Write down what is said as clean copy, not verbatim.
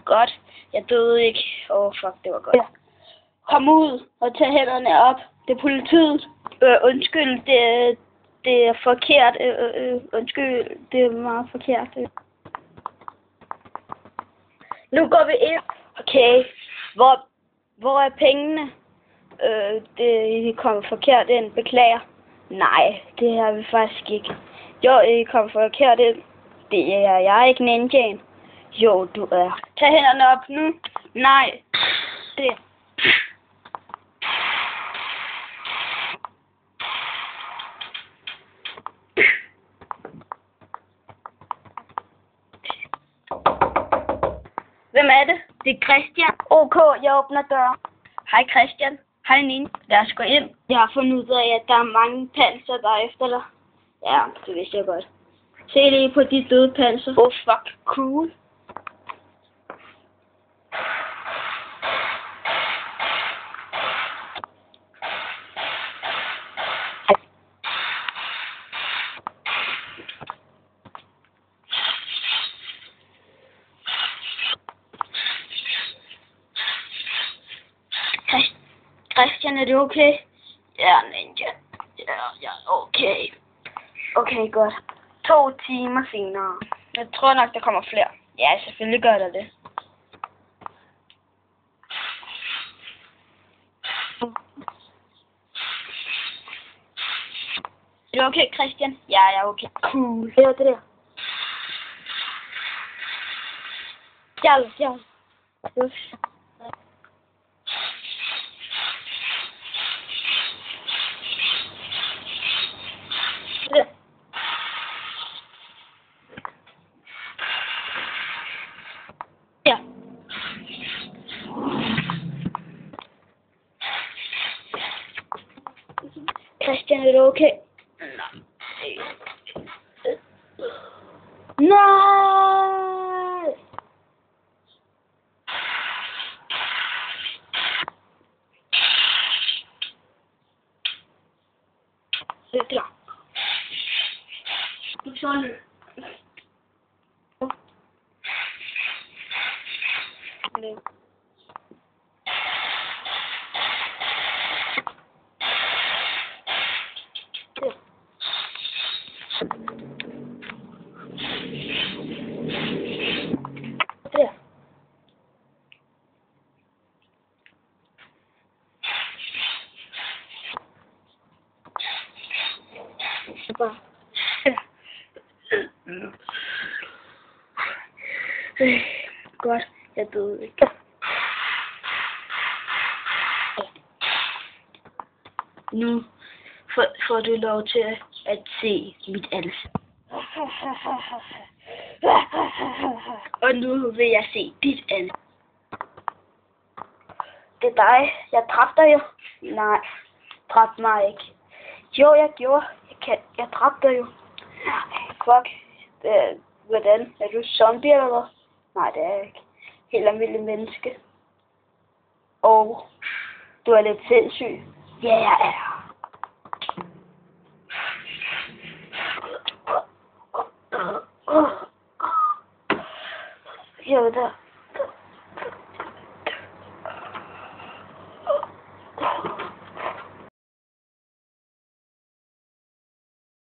Godt. Jeg døde ikke. Fuck, det var godt. Ja. Kom ud og tag hænderne op. Det er politiet. Undskyld, det er forkert. Undskyld, det er meget forkert. Nu går vi ind. Okay. Hvor er pengene? Det kom forkert ind. Beklager. Nej, det har vi faktisk ikke. Jo, I kom forkert ind. Det er jeg ikke ninjaen. Jo, du er. Tag hænderne op nu. Nej. Det. Hvem er det? Det er Christian. OK, jeg åbner døren. Hej Christian. Hej Nina. Lad os gå ind. Jeg har fundet ud af, at der er mange panser, der er efter dig. Ja, det vidste jeg godt. Se lige på de døde panser. Fuck, cool. Christian, er det okay? Ja, ninja. Ja, okay. Okay, godt. 2 timer senere. Jeg tror nok, der kommer flere. Ja, selvfølgelig gør der det. Er du okay, Christian? Ja, jeg er okay. Cool. Det var det der. Stjæl. Ja. Christian, er du okay? Nej! Det er klar. Sådan. Godt, jeg døde ikke. Nu får du lov til at se mit ansigt. Og nu vil jeg se dit ansigt. Det er dig. Jeg dræbte dig jo. Nej, dræbte mig ikke. Jo, jeg gjorde. Jeg dræbte dig jo. Fuck. Hvordan? Er du zombie eller hvad? Nej, det er jeg ikke. Helt almindelig menneske. Og du er lidt sindssyg. Ja, jeg er. Jo, der.